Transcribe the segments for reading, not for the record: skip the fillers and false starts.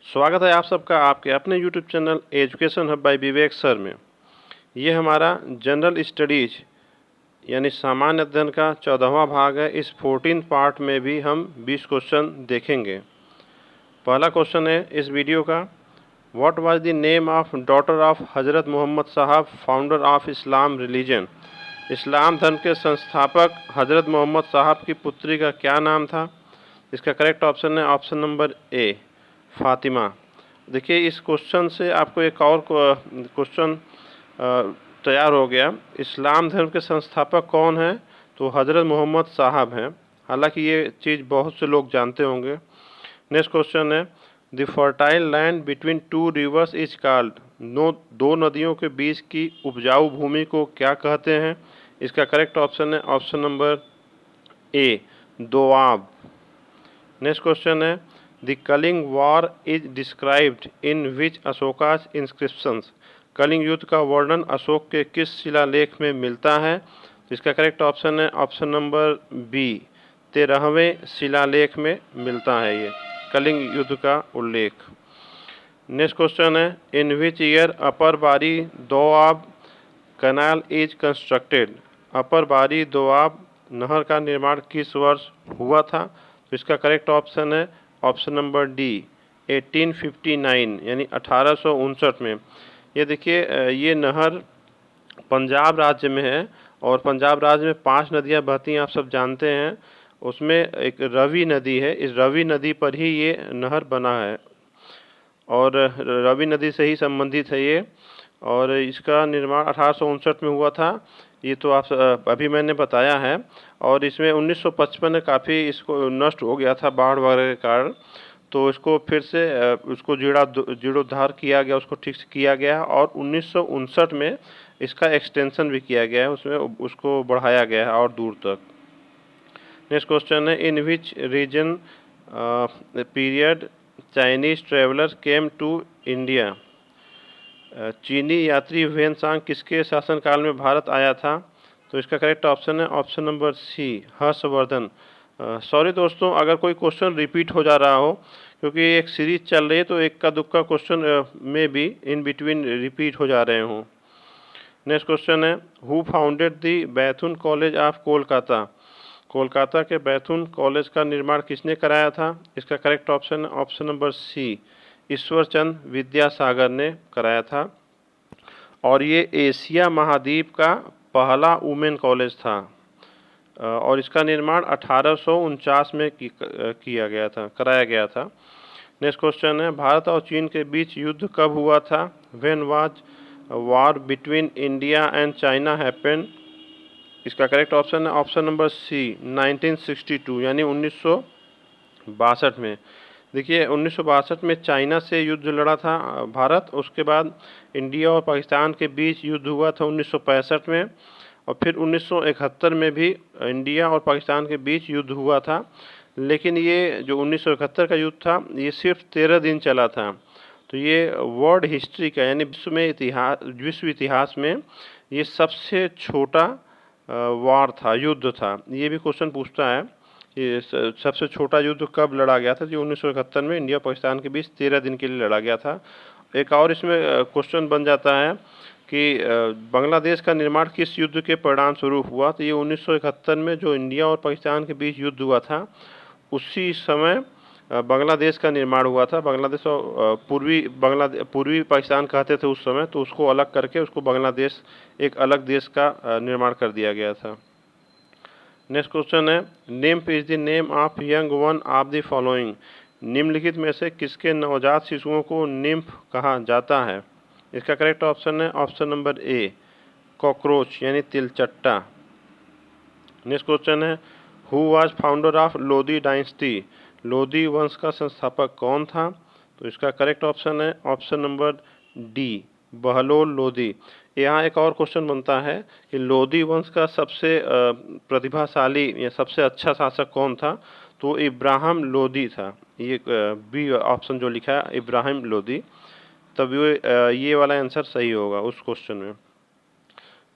स्वागत है आप सबका आपके अपने YouTube channel education hub by Vivek sir में। ये हमारा जनरल स्टडीज यानी सामान्य अध्ययन का 14वां भाग है। इस 14 पार्ट में भी हम 20 क्वेश्चन देखेंगे। पहला क्वेश्चन है इस वीडियो का, what was the name of daughter of हजरत मोहम्मद साहब फाउंडर ऑफ इस्लाम रिलीजन। इस्लाम धर्म के संस्थापक हजरत मोहम्मद साहब की पुत्री का क्या नाम था। इसका करेक्ट ऑप्शन है ऑप्शन नंबर ए, फातिमा। देखिए इस क्वेश्चन से आपको एक और क्वेश्चन तैयार हो गया। इस्लाम धर्म के संस्थापक कौन हैं? तो हज़रत मोहम्मद साहब हैं। हालांकि ये चीज़ बहुत से लोग जानते होंगे। नेक्स्ट क्वेश्चन है, the fertile land between two reverse is called. दो नदियों के बीच की उपजाऊ भूमि को क्या कहते हैं? इसका करेक्ट ऑप्शन है option number A, Doab. Next question है, the Kalinga war is described in which Ashoka's inscriptions. Kalinga युद्ध का वर्णन अशोक के किस शिलालेख में मिलता है? तो इसका करेक्ट ऑप्शन है ऑप्शन नंबर बी, 13वें शिलालेख में मिलता है ये कलिंग युद्ध का उल्लेख। नेक्स्ट क्वेश्चन है, इन विच ईयर अपर बारी दोआब कैनाल इज कंस्ट्रक्टेड। अपर बारी दोआब नहर का निर्माण किस वर्ष हुआ था? तो इसका करेक्ट ऑप्शन है ऑप्शन नंबर डी, 1859 यानी 1859 में। ये देखिए ये नहर पंजाब राज्य में है और पंजाब राज्य में 5 नदियां बहती हैं, आप सब जानते हैं। उसमें एक रवि नदी है, इस रवि नदी पर ही ये नहर बना है और रवि नदी से ही संबंधित है ये। और इसका निर्माण 1859 में हुआ था, ये तो आप अभी मैंने बताया है। और इसमें 1955 में काफ़ी इसको नष्ट हो गया था बाढ़ वगैरह के कारण, तो इसको फिर से उसको जीर्णोद्धार किया गया, उसको ठीक से किया गया और 1959 में इसका एक्सटेंशन भी किया गया है, उसमें उसको बढ़ाया गया है और दूर तक। नेक्स्ट क्वेश्चन है, in which region period Chinese traveller came to India. चीनी यात्री ह्वेनसांग किसके शासनकाल में भारत आया था? तो इसका करेक्ट ऑप्शन है option number C, Harshvardhan. Sorry दोस्तों अगर कोई क्वेश्चन रिपीट हो जा रहा हो, क्योंकि एक सीरीज चल रही है तो एक का दुक्का क्वेश्चन में भी इन बिटवीन रिपीट हो जा रहे हों। नेक्स्ट क्वेश्चन है, who founded the Bethune college of Kolkata. Kolkata के बैथुन कॉलेज का निर्माण किसने कराया था? इसका करेक्ट ऑप्शन है option number C, Ishwarchand Vidyasagar ने कराया था। और ये एशिया महाद्वीप का पहला वुमेन कॉलेज था और इसका निर्माण 1849 में किया गया था, कराया गया था। नेक्स्ट क्वेश्चन है, भारत और चीन के बीच युद्ध कब हुआ था? When was war between India and China happened. इसका करेक्ट ऑप्शन है ऑप्शन नंबर सी, 1962 यानी 1962 में। देखिए 1962 में चाइना से युद्ध लड़ा था भारत, उसके बाद इंडिया और पाकिस्तान के बीच युद्ध हुआ था 1965 में और फिर 1971 में भी इंडिया और पाकिस्तान के बीच युद्ध हुआ था। लेकिन ये जो 1971 का युद्ध था ये सिर्फ 13 दिन चला था। तो ये वर्ल्ड हिस्ट्री का यानी विश्व इतिहास में ये सबसे छोटा वार था, युद्ध था। ये भी क्वेश्चन पूछता है, ये सबसे छोटा युद्ध कब लड़ा गया था? जो 1971 में इंडिया पाकिस्तान के बीच 13 दिन के लिए लड़ा गया था। एक और इसमें क्वेश्चन बन जाता है कि बांग्लादेश का निर्माण किस युद्ध के परिणाम स्वरूप हुआ? तो ये 1971 में जो इंडिया और पाकिस्तान के बीच युद्ध हुआ था उसी समय बांग्लादेश का निर्माण हुआ था। बांग्लादेश और पूर्वी पाकिस्तान कहते थे उस समय, तो उसको अलग करके उसको बांग्लादेश एक अलग देश का निर्माण कर दिया गया था। नेक्स्ट क्वेश्चन है, nymph is the name of young one of the following. निम्नलिखित में से किसके नवजात शिशुओं को निम्फ कहा जाता है? इसका करेक्ट ऑप्शन है ऑप्शन नंबर ए, कॉकरोच यानी तिलचट्टा। नेक्स्ट क्वेश्चन है, who was founder of Lodhi dynasty. Lodhi वंश का संस्थापक कौन था? तो इसका करेक्ट ऑप्शन है option number D, Bahlol Lodhi. यहाँ एक और क्वेश्चन बनता है कि लोधी वंश का सबसे प्रतिभाशाली या सबसे अच्छा शासक कौन था? तो इब्राहिम लोधी था। ये बी ऑप्शन जो लिखा है इब्राहिम लोधी, तब ये वाला आंसर सही होगा उस क्वेश्चन में।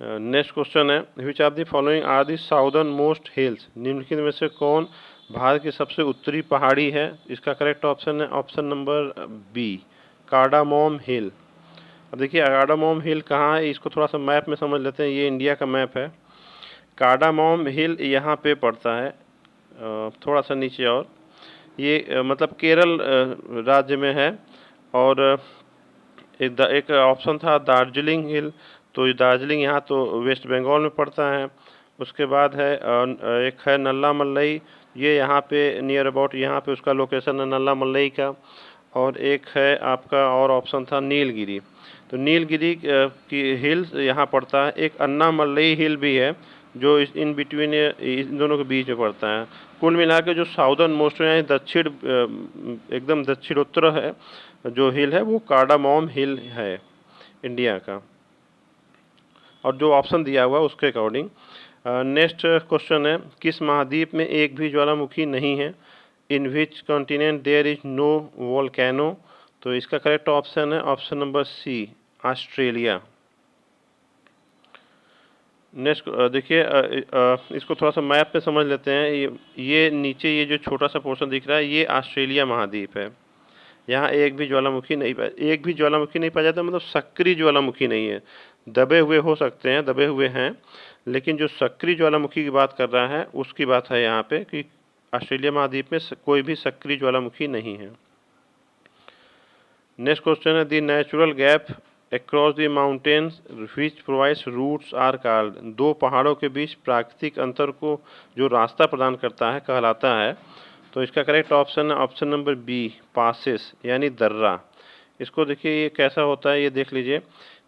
नेक्स्ट क्वेश्चन है, which of the following are the southernmost hills. निम्नलिखित में से कौन भारत की सबसे उत्तरी पहाड़ी है? इसका करेक्ट ऑप्शन है ऑप्शन नंबर बी, कार्डामोम हिल। अब देखिए कार्डामोम हिल कहाँ है, इसको थोड़ा सा मैप में समझ लेते हैं। ये इंडिया का मैप है। कार्डामोम हिल यहाँ पे पड़ता है, थोड़ा सा नीचे। और ये मतलब केरल राज्य में है। और एक ऑप्शन था दार्जिलिंग हिल, तो ये दार्जिलिंग यहाँ तो वेस्ट बंगाल में पड़ता है। उसके बाद है एक है नल्ला मल्लई, ये यहाँ पे नियर अबाउट यहाँ पे उसका लोकेशन है नल्ला मल्लई का। और एक है आपका और ऑप्शन था नीलगिरी, तो नीलगिरी की हिल्स यहाँ पड़ता है। एक अन्ना मल्लई हिल भी है जो इन बिटवीन इन दोनों के बीच में पड़ता है। कुल मिला के जो साउदर्न मोस्ट यानी दक्षिण एकदम दक्षिण उत्तर है जो हिल है वो कार्डामोम हिल है इंडिया का। और जो ऑप्शन दिया हुआ उसके अकॉर्डिंग। नेक्स्ट क्वेश्चन है, किस महाद्वीप में एक भी ज्वालामुखी नहीं है? In which continent there is no volcano? तो इसका करेक्ट ऑप्शन है option number C, Australia. Next देखिए इसको थोड़ा सा मैप पे समझ लेते हैं। ये नीचे ये जो छोटा सा पोर्शन दिख रहा है ये ऑस्ट्रेलिया महाद्वीप है। यहाँ एक भी ज्वालामुखी नहीं पाया जाता, मतलब सक्रिय ज्वालामुखी नहीं है। दबे हुए हो सकते हैं, दबे हुए हैं, लेकिन जो सक्रिय ज्वालामुखी की बात कर रहा है उसकी बात है यहाँ पे कि ऑस्ट्रेलिया महाद्वीप में कोई भी सक्रिय ज्वालामुखी नहीं है। नेक्स्ट क्वेश्चन है, the natural gap across the mountains which provides routes are called? दो पहाड़ों के बीच प्राकृतिक अंतर को जो रास्ता प्रदान करता है कहलाता है। तो इसका करेक्ट ऑप्शन है ऑप्शन नंबर बी, पासेस यानी दर्रा। इसको देखिए ये कैसा होता है, ये देख लीजिए।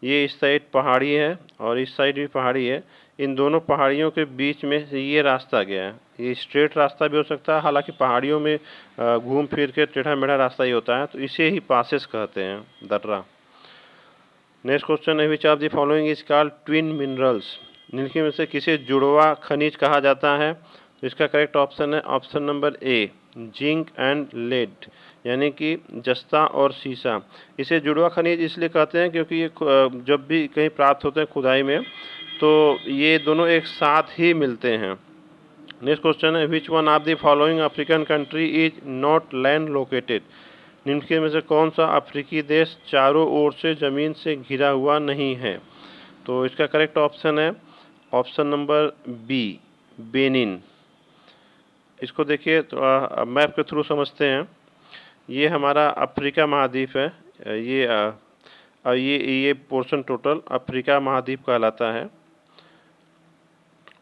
ये इस साइड पहाड़ी है और इस साइड भी पहाड़ी है। इन दोनों पहाड़ियों के बीच में से ये रास्ता गया है। ये स्ट्रेट रास्ता भी हो सकता है, हालांकि पहाड़ियों में घूम फिर के टेढ़ा मेढ़ा रास्ता ही होता है, तो इसे ही पासेस कहते हैं, दर्रा। नेक्स्ट क्वेश्चन है, which of the following is called twin minerals? निम्नलिखित में से किसे जुड़वा खनिज कहा जाता है? तो इसका करेक्ट ऑप्शन है option number A, zinc and lead, यानी कि जस्ता और सीसा। इसे जुड़वा खनिज इसलिए कहते हैं क्योंकि ये जब भी कहीं प्राप्त होते हैं खुदाई में तो ये दोनों एक साथ ही मिलते हैं। नेक्स्ट क्वेश्चन है, which one of the following African country is not land located? निम्नलिखित में से कौन सा अफ्रीकी देश चारों ओर से ज़मीन से घिरा हुआ नहीं है? तो इसका करेक्ट ऑप्शन है ऑप्शन नंबर बी, बेनिन। इसको देखिए तो मैप के थ्रू समझते हैं। ये हमारा अफ्रीका महाद्वीप है। ये पोर्शन टोटल अफ्रीका महाद्वीप कहलाता है।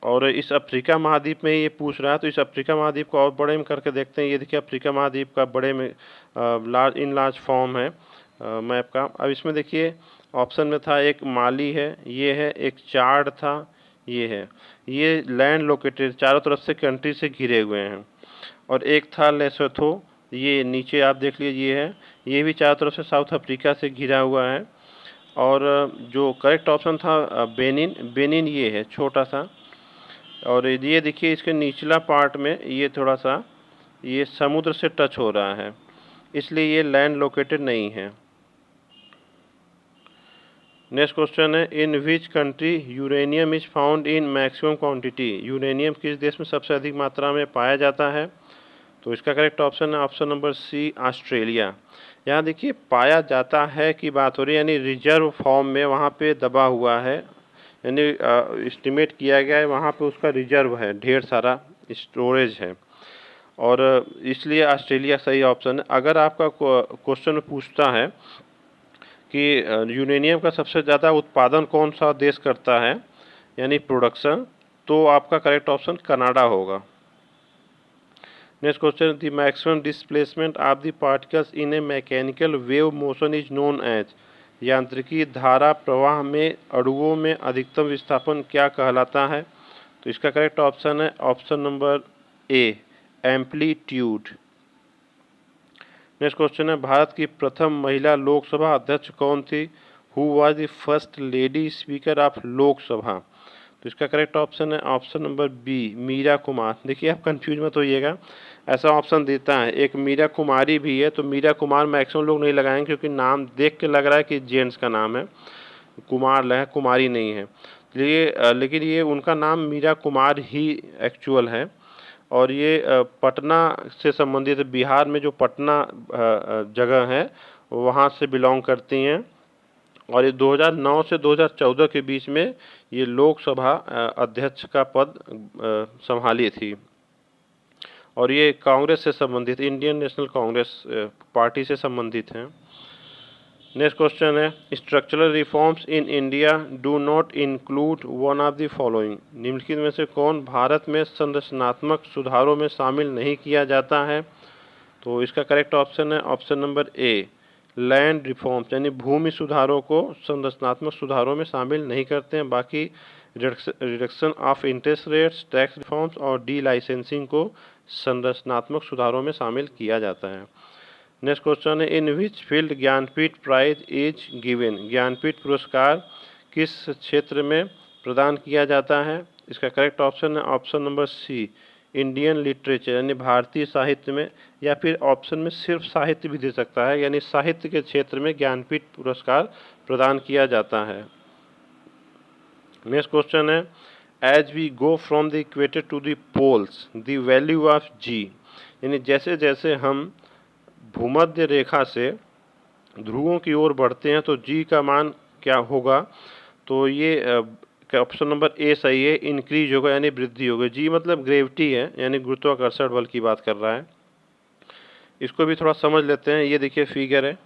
और इस अफ्रीका महाद्वीप में ये पूछ रहा है, तो इस अफ्रीका महाद्वीप को और बड़े में करके देखते हैं। ये देखिए अफ्रीका महाद्वीप का बड़े में लार्ज फॉर्म है मैप का। अब इसमें देखिए ऑप्शन में था एक माली है, ये है, एक चाड था, ये है। ये लैंड लोकेटेड चारों तरफ से कंट्री से घिरे हुए हैं। और एक था लेसोथो, ये नीचे आप देख लीजिए ये है, ये भी चारों तरफ से साउथ अफ्रीका से घिरा हुआ है। और जो करेक्ट ऑप्शन था बेनिन ये है छोटा सा। और ये देखिए इसके निचला पार्ट में ये थोड़ा सा ये समुद्र से टच हो रहा है, इसलिए ये लैंड लोकेटेड नहीं है। नेक्स्ट क्वेश्चन है, in which country uranium is found in maximum quantity? Uranium किस देश में सबसे अधिक मात्रा में पाया जाता है? तो इसका करेक्ट ऑप्शन है ऑप्शन नंबर सी, ऑस्ट्रेलिया। यहाँ देखिए पाया जाता है की बात हो रही है, यानी रिजर्व फॉर्म में वहाँ पे दबा हुआ है, यानी एस्टिमेट किया गया है वहाँ पे उसका रिजर्व है, ढेर सारा स्टोरेज है। और इसलिए ऑस्ट्रेलिया सही ऑप्शन है। अगर आपका क्वेश्चन में पूछता है कि यूरेनियम का सबसे ज़्यादा उत्पादन कौन सा देश करता है यानी प्रोडक्शन, तो आपका करेक्ट ऑप्शन कनाडा होगा। Next question, the maximum displacement of the particles in a mechanical wave motion is known as? यांत्रिकी धारा प्रवाह में अणुओं में अधिकतम विस्थापन क्या कहलाता है? तो इसका करेक्ट ऑप्शन है option number A, amplitude. Next question है, भारत की प्रथम महिला लोकसभा अध्यक्ष कौन थी? Who was the first lady speaker of Lok Sabha? तो इसका करेक्ट ऑप्शन है option number B, Meera Kumar. देखिए आप कंफ्यूज मत होइएगा, ऐसा ऑप्शन देता है, एक मीरा कुमारी भी है, तो मीरा कुमार मैक्सिमम लोग नहीं लगाएंगे क्योंकि नाम देख के लग रहा है कि जेंट्स का नाम है, कुमार है, कुमारी नहीं है। लेकिन ये उनका नाम मीरा कुमार ही एक्चुअल है। और ये पटना से संबंधित, बिहार में जो पटना जगह है वहाँ से बिलोंग करती हैं। और ये 2009 से 2014 के बीच में ये लोकसभा अध्यक्ष का पद संभाली थी। और ये कांग्रेस से संबंधित, इंडियन नेशनल कांग्रेस पार्टी से संबंधित हैं। नेक्स्ट क्वेश्चन है, structural reforms in India do not include one of the following. निम्नलिखित में से कौन भारत में संरचनात्मक सुधारों में शामिल नहीं किया जाता है? तो इसका करेक्ट ऑप्शन है ऑप्शन नंबर ए, लैंड रिफॉर्म्स, यानी भूमि सुधारों को संरचनात्मक सुधारों में शामिल नहीं करते हैं। बाकी reduction of interest rates, tax reforms और डी लाइसेंसिंग को संरचनात्मक सुधारों में शामिल किया जाता है। नेक्स्ट क्वेश्चन है, in which field Jnanpith prize is given. Jnanpith पुरस्कार किस क्षेत्र में प्रदान किया जाता है? इसका करेक्ट ऑप्शन है option number C, Indian literature, यानी भारतीय साहित्य में, या फिर ऑप्शन में सिर्फ साहित्य भी दे सकता है, यानी साहित्य के क्षेत्र में ज्ञानपीठ पुरस्कार प्रदान किया जाता है। नेक्स्ट क्वेश्चन है, as we go from the equator to the poles the value of G, यानी जैसे जैसे हम भूमध्य रेखा से ध्रुवों की ओर बढ़ते हैं तो जी का मान क्या होगा? तो ये ऑप्शन नंबर ए सही है, इंक्रीज होगा, यानी वृद्धि होगी। जी मतलब ग्रेविटी है, यानी गुरुत्वाकर्षण बल की बात कर रहा है। इसको भी थोड़ा समझ लेते हैं। ये देखिए फिगर है,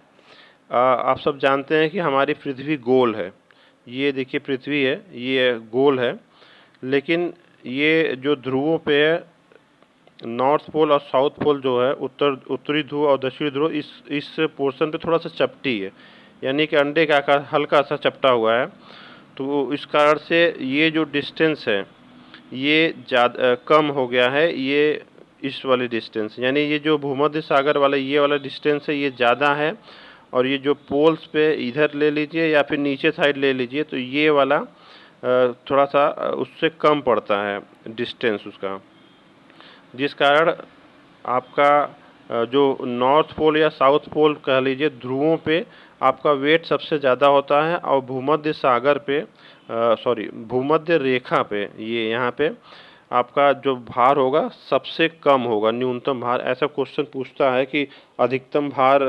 आप सब जानते हैं कि हमारी पृथ्वी गोल है। ये देखिए पृथ्वी है, ये गोल है, लेकिन ये जो ध्रुवों पे है, नॉर्थ पोल और साउथ पोल जो है, उत्तरी ध्रुव और दक्षिणी ध्रुव, इस पोर्शन पे थोड़ा सा चपटी है, यानी कि अंडे का आकार हल्का सा चपटा हुआ है। तो इस कारण से ये जो डिस्टेंस है ये ज़्यादा कम हो गया है, ये इस वाली डिस्टेंस, यानी ये जो भूमध्य सागर वाला ये वाला डिस्टेंस है ये ज़्यादा है। और ये जो पोल्स पे इधर ले लीजिए या फिर नीचे साइड ले लीजिए तो ये वाला थोड़ा सा उससे कम पड़ता है डिस्टेंस उसका, जिस कारण आपका जो नॉर्थ पोल या साउथ पोल कह लीजिए, ध्रुवों पे आपका वेट सबसे ज़्यादा होता है, और भूमध्य सागर पे भूमध्य रेखा पे, ये यहाँ पे आपका जो भार होगा सबसे कम होगा, न्यूनतम भार। ऐसा क्वेश्चन पूछता है कि अधिकतम भार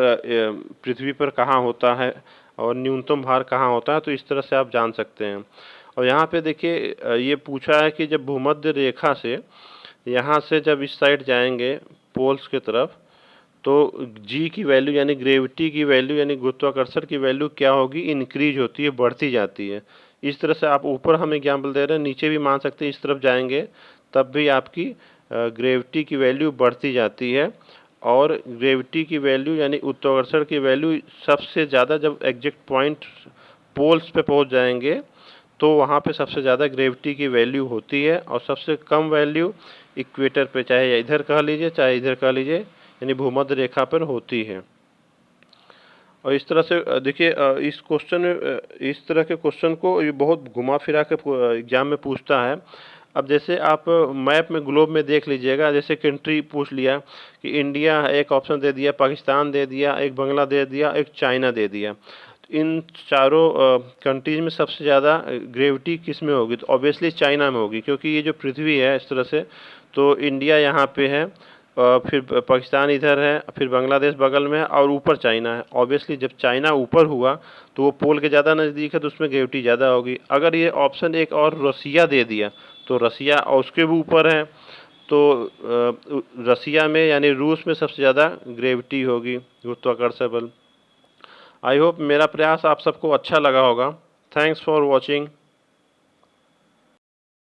पृथ्वी पर कहाँ होता है और न्यूनतम भार कहाँ होता है, तो इस तरह से आप जान सकते हैं। और यहाँ पे देखिए ये पूछा है कि जब भूमध्य रेखा से यहाँ से जब इस साइड जाएंगे पोल्स की तरफ, तो जी की वैल्यू यानी ग्रेविटी की वैल्यू यानी गुरुत्वाकर्षण की वैल्यू क्या होगी? इंक्रीज होती है, बढ़ती जाती है। इस तरह से आप ऊपर हम एग्जाम्पल दे रहे हैं, नीचे भी मान सकते हैं, इस तरफ जाएंगे तब भी आपकी ग्रेविटी की वैल्यू बढ़ती जाती है। और ग्रेविटी की वैल्यू यानी गुरुत्वाकर्षण की वैल्यू सबसे ज़्यादा जब एग्जैक्ट पॉइंट पोल्स पे पहुंच जाएंगे तो वहाँ पे सबसे ज़्यादा ग्रेविटी की वैल्यू होती है, और सबसे कम वैल्यू इक्वेटर पे, चाहे इधर कह लीजिए चाहे इधर कह लीजिए, यानी भूमध्य रेखा पर होती है। और इस तरह से देखिए इस क्वेश्चन में इस तरह के क्वेश्चन को ये बहुत घुमा फिरा के एग्जाम में पूछता है। अब जैसे आप मैप में ग्लोब में देख लीजिएगा, जैसे कंट्री पूछ लिया कि इंडिया एक ऑप्शन दे दिया, पाकिस्तान दे दिया, एक बांग्लादेश दिया, एक चाइना दे दिया। तो इन चारों कंट्रीज में सबसे ज़्यादा ग्रेविटी किस में होगी? तो ऑब्वियसली चाइना में होगी, क्योंकि ये जो पृथ्वी है इस तरह से, तो इंडिया यहाँ पे है, फिर पाकिस्तान इधर है, फिर बांग्लादेश बगल में है, और ऊपर चाइना है। ऑब्वियसली जब चाइना ऊपर हुआ तो वो पोल के ज़्यादा नज़दीक है, तो उसमें ग्रेविटी ज़्यादा होगी। अगर ये ऑप्शन एक और रसिया दे दिया तो रसिया और उसके भी ऊपर है, तो रसिया में यानी रूस में सबसे ज़्यादा ग्रेविटी होगी, गुरुत्वाकर्षण बल। आई होप मेरा प्रयास आप सबको अच्छा लगा होगा। Thanks for watching.